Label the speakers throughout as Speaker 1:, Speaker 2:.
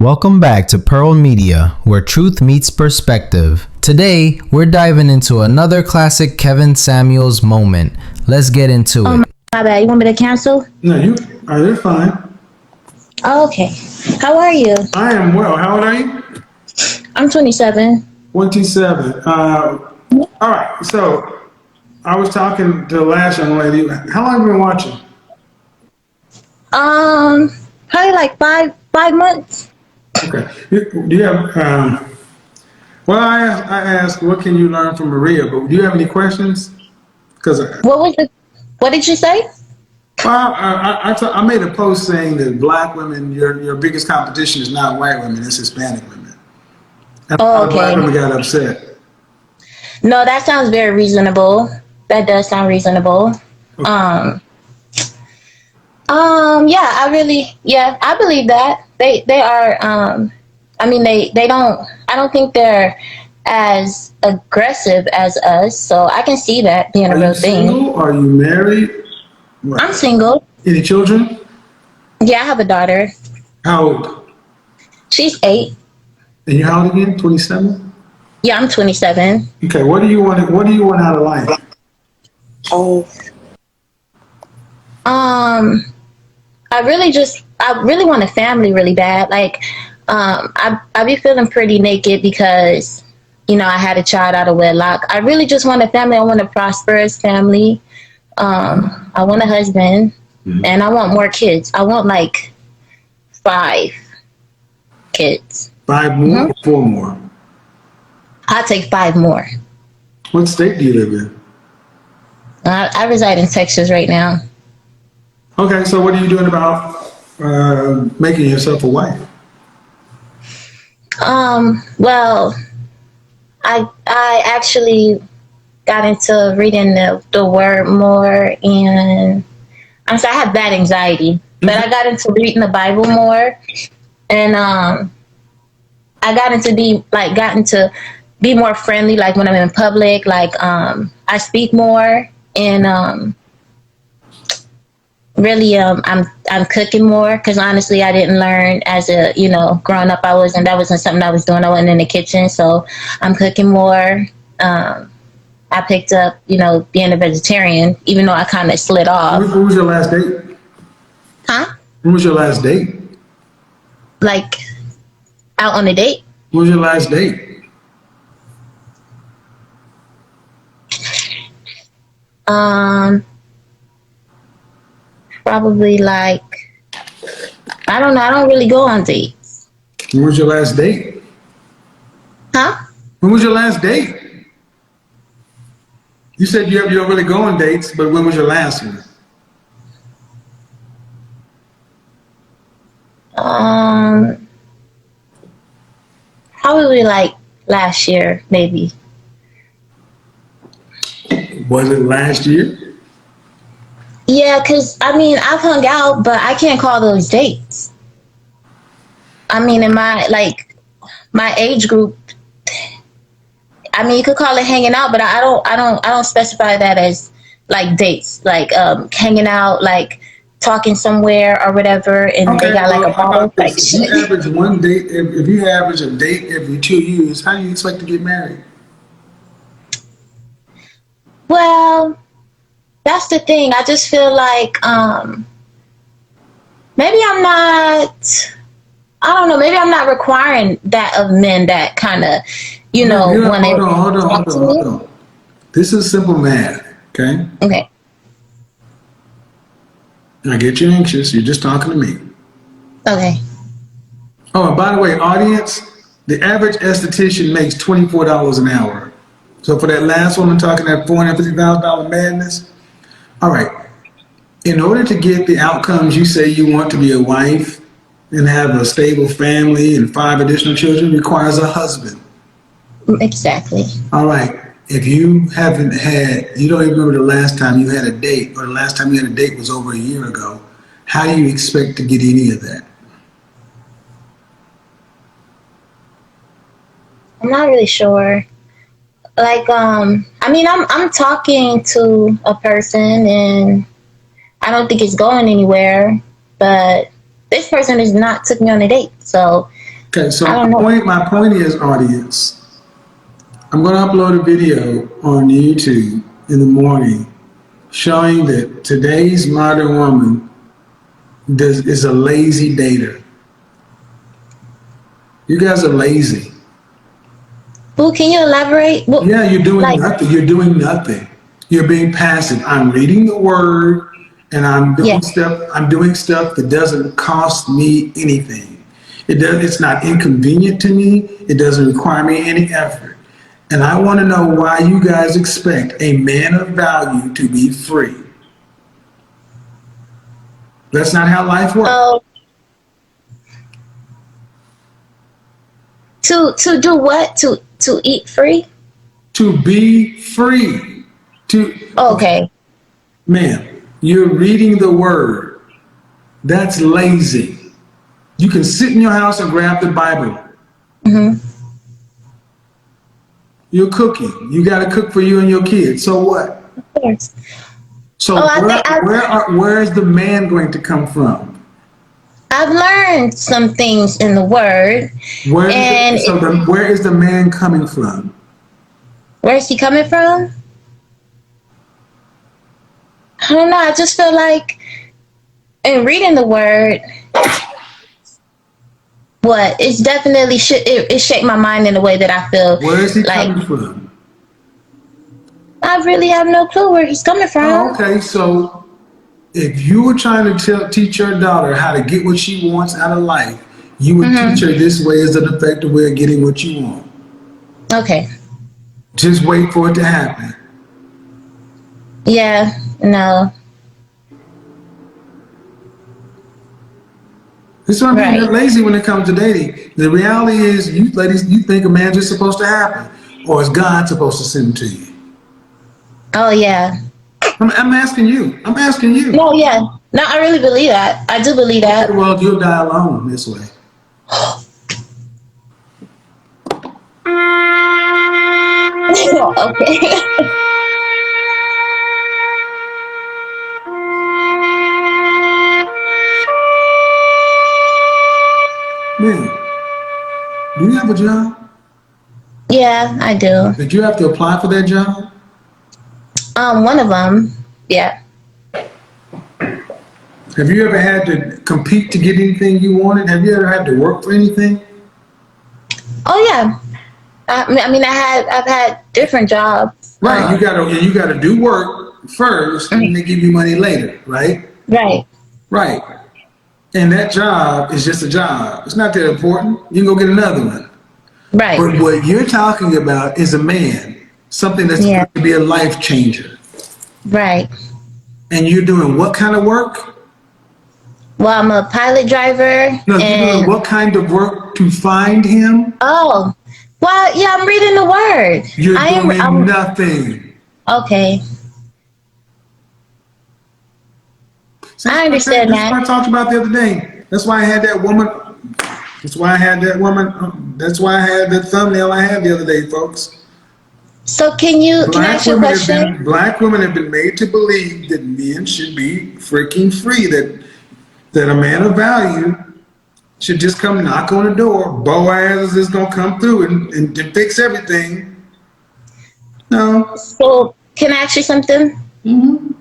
Speaker 1: Welcome back to Pearl Media, where truth meets perspective. Today, we're diving into another classic Kevin Samuels moment. Let's get into it.
Speaker 2: My bad. You want me to cancel?
Speaker 3: No, you're fine.
Speaker 2: Oh, okay. How are you?
Speaker 3: I am well. How old are you?
Speaker 2: I'm 27.
Speaker 3: 27. All right. So I was talking to the last young lady. How long have you been watching?
Speaker 2: Probably like five months.
Speaker 3: Okay. Do you have? Well, I asked, what can you learn from Maria? But do you have any questions? Because
Speaker 2: What did you say?
Speaker 3: I made a post saying that black women, your biggest competition is not white women, it's Hispanic women. And a lot of black women got upset.
Speaker 2: No, that sounds very reasonable. That does sound reasonable. Okay. I believe that they are. I don't think they're as aggressive as us. So I can see that being a real thing.
Speaker 3: Are you single? Are you married?
Speaker 2: Right. I'm single.
Speaker 3: Any children?
Speaker 2: Yeah, I have a daughter.
Speaker 3: How old?
Speaker 2: She's 8.
Speaker 3: And you're how old again? 27?
Speaker 2: Yeah, I'm 27.
Speaker 3: Okay, what do you want out of life?
Speaker 2: I really want a family really bad. Like, I be feeling pretty naked because, I had a child out of wedlock. I really just want a family. I want a prosperous family. I want a husband, and I want more kids. I want like 5 kids.
Speaker 3: 5 more or 4 more?
Speaker 2: I'll take 5 more.
Speaker 3: What state do you live in?
Speaker 2: I reside in Texas right now.
Speaker 3: Okay, so what are you doing about making yourself a wife?
Speaker 2: Well, I actually got into reading the word more, and I have bad anxiety, but I got into reading the Bible more, and I got into be more friendly, like when I'm in public, like I speak more, and really I'm cooking more, because honestly I didn't learn as a growing up. That wasn't something I was doing. I wasn't in the kitchen, so I'm cooking more. I picked up being a vegetarian, even though I kind of slid off.
Speaker 3: When was your last date?
Speaker 2: Huh?
Speaker 3: When was your last date?
Speaker 2: Like out on a date?
Speaker 3: When was your last date?
Speaker 2: Probably like, I don't know. I don't really go on dates.
Speaker 3: When was your last date?
Speaker 2: Huh?
Speaker 3: When was your last date? You said you don't really go on dates, but when was your last one?
Speaker 2: Probably like last year, maybe.
Speaker 3: Was it last year?
Speaker 2: Yeah, because, I've hung out, but I can't call those dates. In my age group, you could call it hanging out, but I don't specify that as like dates, like hanging out, like talking somewhere or whatever, and they got like a bottle. Like,
Speaker 3: if you average one date, if you average a date every 2 years, how do you expect to get married?
Speaker 2: Well, that's the thing. I just feel like maybe I'm not. I don't know. Maybe I'm not requiring that of men that kind of, want to.
Speaker 3: Hold on. This is simple math, okay?
Speaker 2: Okay.
Speaker 3: I get you anxious. You're just talking to me.
Speaker 2: Okay.
Speaker 3: Oh, and by the way, audience, the average esthetician makes $24 an hour. So for that last one, I'm talking that $450,000 madness. All right. In order to get the outcomes you say you want to be a wife and have a stable family and 5 additional children, requires a husband.
Speaker 2: Exactly.
Speaker 3: All right. If you don't even remember the last time you had a date, or the last time you had a date was over a year ago, how do you expect to get any of that?
Speaker 2: I'm not really sure. Like, I'm talking to a person, and I don't think it's going anywhere, but this person has not took me on a date. So
Speaker 3: Okay, so
Speaker 2: I don't know.
Speaker 3: my point is, audience, I'm going to upload a video on YouTube in the morning showing that today's modern woman is a lazy dater. You guys are lazy.
Speaker 2: Well, can you elaborate? Well,
Speaker 3: Yeah, you're doing
Speaker 2: like,
Speaker 3: nothing. You're doing nothing. You're being passive. I'm reading the word and I'm
Speaker 2: yeah.
Speaker 3: doing stuff. I'm doing stuff that doesn't cost me anything. It's not inconvenient to me. It doesn't require me any effort. And I want to know why you guys expect a man of value to be free. That's not how life works.
Speaker 2: Oh, to do what? To eat free?
Speaker 3: To be free. Okay,
Speaker 2: Okay.
Speaker 3: ma'am, you're reading the word. That's lazy. You can sit in your house and grab the Bible.
Speaker 2: Mm-hmm.
Speaker 3: You're cooking. You got to cook for you and your kids. So what?
Speaker 2: Of course.
Speaker 3: So
Speaker 2: Oh, I think
Speaker 3: where is the man going to come from?
Speaker 2: I've learned some things in the word, and
Speaker 3: Where is the man coming from?
Speaker 2: where's he coming from? I don't know. I just feel like in reading the word, what it's definitely it shaped my mind in a way that I feel
Speaker 3: Where is he
Speaker 2: like
Speaker 3: coming from?
Speaker 2: I really have no clue where he's coming
Speaker 3: Oh,
Speaker 2: from.
Speaker 3: okay. So if you were trying to teach your daughter how to get what she wants out of life, you would teach
Speaker 2: Mm-hmm.
Speaker 3: her this way is an effective way of getting what you want.
Speaker 2: Okay.
Speaker 3: Just wait for it to happen.
Speaker 2: Yeah. No.
Speaker 3: This is what I mean. You're
Speaker 2: Right.
Speaker 3: lazy when it comes to dating. The reality is, you ladies, you think a marriage is supposed to happen, or is God supposed to send it to you?
Speaker 2: Oh yeah.
Speaker 3: I'm asking you. I'm asking you.
Speaker 2: No. Yeah. No. I really believe that. I do believe
Speaker 3: Okay,
Speaker 2: that.
Speaker 3: well, you'll die alone this way.
Speaker 2: Okay.
Speaker 3: Man, do you have a job?
Speaker 2: Yeah, I do.
Speaker 3: Did you have to apply for that job?
Speaker 2: One of them. Yeah.
Speaker 3: Have you ever had to compete to get anything you wanted? Have you ever had to work for anything?
Speaker 2: Oh yeah. I've had different jobs.
Speaker 3: Right. You gotta do work first, and they give you money later. Right.
Speaker 2: Right.
Speaker 3: Right. And that job is just a job. It's not that important. You can go get another one.
Speaker 2: Right.
Speaker 3: But what you're talking about is a man, something that's
Speaker 2: Yeah.
Speaker 3: going to be a life changer.
Speaker 2: Right.
Speaker 3: And you're doing what kind of work?
Speaker 2: Well, I'm a pilot driver.
Speaker 3: No, you're doing
Speaker 2: And
Speaker 3: what kind of work to find him?
Speaker 2: oh, well, yeah, I'm reading the word.
Speaker 3: You're
Speaker 2: I am.
Speaker 3: doing nothing.
Speaker 2: Okay.
Speaker 3: See,
Speaker 2: I understand
Speaker 3: that's what I
Speaker 2: that.
Speaker 3: talked about the other day. That's why I had that woman. That's why I had that woman. That's why I had that thumbnail I had the other day, folks.
Speaker 2: So can I ask you a question?
Speaker 3: Black women have been made to believe that men should be freaking free. That a man of value should just come knock on the door. Boaz is gonna come through and fix everything. No.
Speaker 2: So can I ask you something?
Speaker 3: Mm-hmm.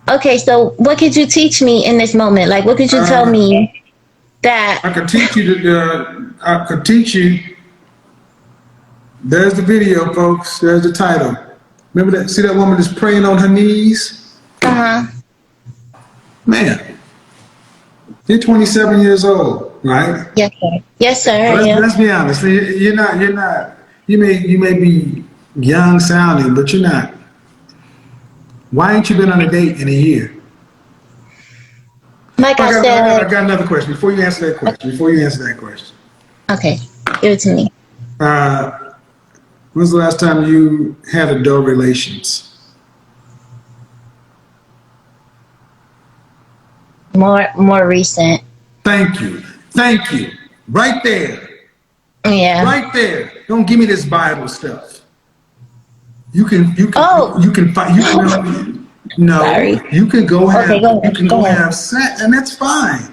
Speaker 2: Okay, so what could you teach me in this moment? Like, what could you tell me that?
Speaker 3: I could teach you. I could teach you. There's the video, folks. There's the title. Remember that? See that woman that's praying on her knees?
Speaker 2: Uh-huh.
Speaker 3: Man, you're 27 years old, right?
Speaker 2: Yes, sir. Yes, sir. I am.
Speaker 3: Let's be honest. You're not. You're not. You may be young sounding, but you're not. Why ain't you been on a date in a year?
Speaker 2: Like I said.
Speaker 3: I got another question. Before you answer that question.
Speaker 2: Okay, give it to me.
Speaker 3: When's the last time you had adult relations?
Speaker 2: More recent.
Speaker 3: Thank you. Thank you. Right there.
Speaker 2: Yeah.
Speaker 3: Right there. Don't give me this Bible stuff. You can
Speaker 2: Oh.
Speaker 3: no.
Speaker 2: Sorry.
Speaker 3: You can go have
Speaker 2: Okay, go ahead.
Speaker 3: you can go have sex, and that's fine.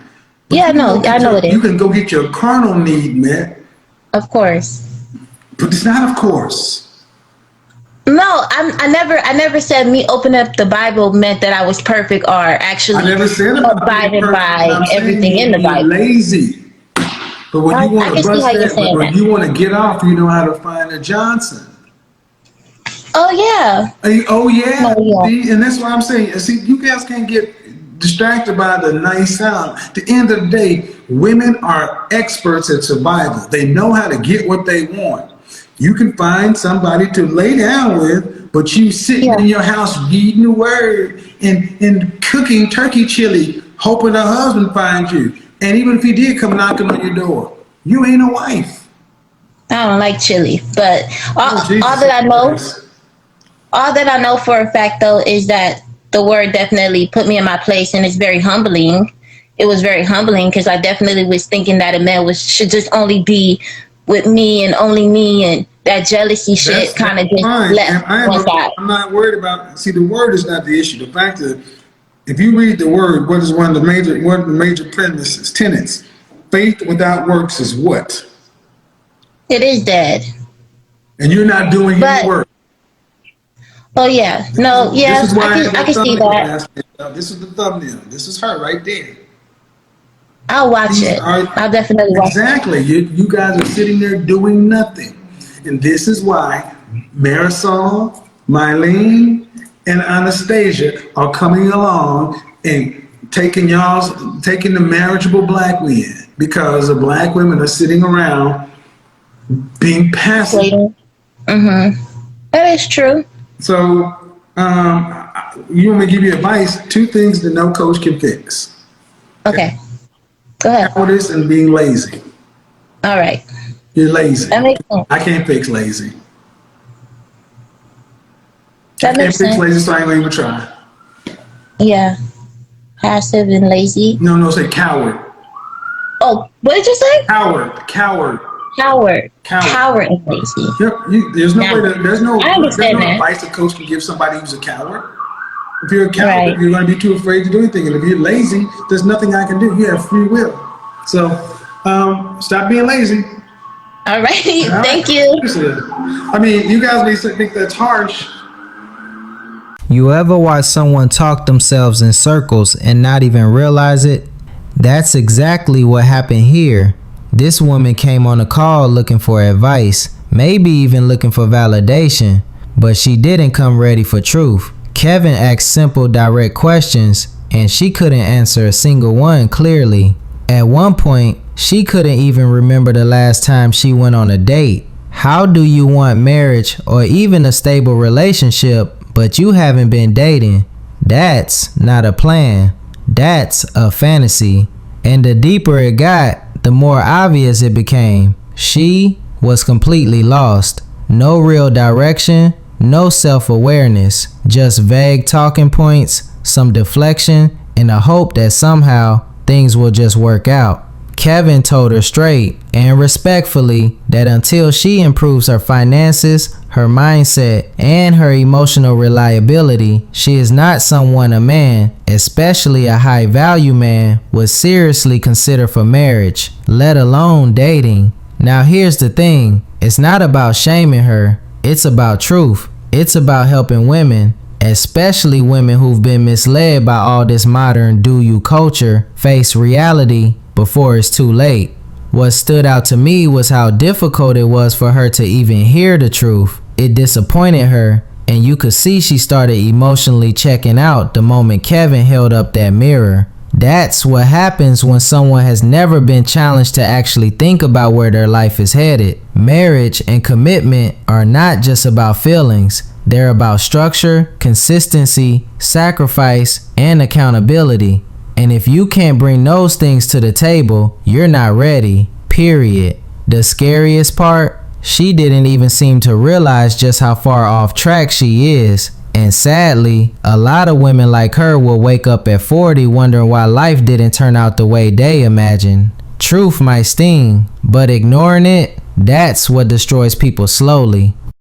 Speaker 3: But
Speaker 2: Yeah, no, I know it
Speaker 3: you
Speaker 2: is.
Speaker 3: can go get your carnal need met,
Speaker 2: Of course.
Speaker 3: but it's not of course.
Speaker 2: No, I never said me opening up the Bible meant that I was perfect or
Speaker 3: I
Speaker 2: actually
Speaker 3: never said about being
Speaker 2: abided
Speaker 3: perfect. But
Speaker 2: by
Speaker 3: I'm saying
Speaker 2: everything in the
Speaker 3: you're
Speaker 2: Bible.
Speaker 3: lazy. But when you
Speaker 2: I
Speaker 3: want to
Speaker 2: can see
Speaker 3: bust
Speaker 2: how you're
Speaker 3: that, but
Speaker 2: saying
Speaker 3: when
Speaker 2: that.
Speaker 3: you want to get off, you know how to find a Johnson.
Speaker 2: Oh yeah.
Speaker 3: Oh
Speaker 2: No,
Speaker 3: yeah,
Speaker 2: yeah.
Speaker 3: see, and that's what I'm saying. See, you guys can't get distracted by the nice sound. At the end of the day, women are experts at survival. They know how to get what they want. You can find somebody to lay down with, but you sitting
Speaker 2: Yeah.
Speaker 3: in your house reading the word and cooking turkey chili, hoping her husband finds you. And even if he did come knocking on your door, you ain't a wife.
Speaker 2: I don't like chili, but
Speaker 3: Oh
Speaker 2: all
Speaker 3: Jesus
Speaker 2: that I know,
Speaker 3: Christ.
Speaker 2: all that I know for a fact though is that the word definitely put me in my place, and it's very humbling. It was very humbling because I definitely was thinking that a man was should just only be with me and only me, and that jealousy shit
Speaker 3: That's
Speaker 2: kind of just
Speaker 3: fine, and
Speaker 2: left one side.
Speaker 3: I'm not worried about. See, the word is not the issue. The fact that if you read the word, what is one of the major premises, tenets? Faith without works is what?
Speaker 2: It is dead,
Speaker 3: And you're not doing any
Speaker 2: but
Speaker 3: work.
Speaker 2: oh yeah, no,
Speaker 3: This
Speaker 2: yeah,
Speaker 3: is why I have
Speaker 2: I
Speaker 3: that
Speaker 2: can see
Speaker 3: thumbnail
Speaker 2: that.
Speaker 3: last night. This is the thumbnail. This is her right there.
Speaker 2: I'll watch
Speaker 3: These
Speaker 2: it.
Speaker 3: are
Speaker 2: I'll definitely watch it.
Speaker 3: exactly. You guys are sitting there doing nothing, and this is why Marisol, Mylene, and Anastasia are coming along and taking the marriageable black men because the black women are sitting around being passive.
Speaker 2: Waiting. That is true.
Speaker 3: So, you want me to give you advice? Two things that no coach can fix:
Speaker 2: Okay, go ahead.
Speaker 3: cowardice and being lazy.
Speaker 2: All right,
Speaker 3: You're lazy.
Speaker 2: that makes sense.
Speaker 3: I can't fix lazy. I
Speaker 2: That
Speaker 3: can't
Speaker 2: makes
Speaker 3: fix
Speaker 2: sense.
Speaker 3: lazy, so I ain't gonna even try.
Speaker 2: Yeah, passive and lazy.
Speaker 3: No, say coward.
Speaker 2: Oh, what did you say?
Speaker 3: Coward. Coward.
Speaker 2: Coward.
Speaker 3: Coward.
Speaker 2: Coward and lazy.
Speaker 3: Yep. There's no
Speaker 2: Now,
Speaker 3: way that
Speaker 2: I
Speaker 3: there's
Speaker 2: understand
Speaker 3: no
Speaker 2: that.
Speaker 3: advice a coach can give somebody who's a coward. If you're a coward,
Speaker 2: Right.
Speaker 3: you're going to be too afraid to do anything. And if you're lazy, there's nothing I can do. You have free will. So, stop being lazy.
Speaker 2: All right.
Speaker 3: All right?
Speaker 2: Thank you.
Speaker 3: Seriously. I mean, you guys may think that's harsh.
Speaker 1: You ever watch someone talk themselves in circles and not even realize it? That's exactly what happened here. This woman came on a call looking for advice, maybe even looking for validation, but she didn't come ready for truth. Kevin asked simple, direct questions, and she couldn't answer a single one clearly. At one point, she couldn't even remember the last time she went on a date. How do you want marriage or even a stable relationship, but you haven't been dating? That's not a plan. That's a fantasy. And the deeper it got, the more obvious it became. She was completely lost. No real direction, no self-awareness, just vague talking points, some deflection, and a hope that somehow things will just work out. Kevin told her straight and respectfully that until she improves her finances, her mindset, and her emotional reliability, she is not someone a man, especially a high value man, would seriously consider for marriage, let alone dating. Now here's the thing, it's not about shaming her, it's about truth. It's about helping women, especially women who've been misled by all this modern do you culture, face reality before it's too late. What stood out to me was how difficult it was for her to even hear the truth. It disappointed her, and you could see she started emotionally checking out the moment Kevin held up that mirror. That's what happens when someone has never been challenged to actually think about where their life is headed. Marriage and commitment are not just about feelings. They're about structure, consistency, sacrifice, and accountability. And if you can't bring those things to the table, you're not ready, period. The scariest part, she didn't even seem to realize just how far off track she is. And sadly, a lot of women like her will wake up at 40 wondering why life didn't turn out the way they imagined. Truth might sting, but ignoring it, that's what destroys people slowly.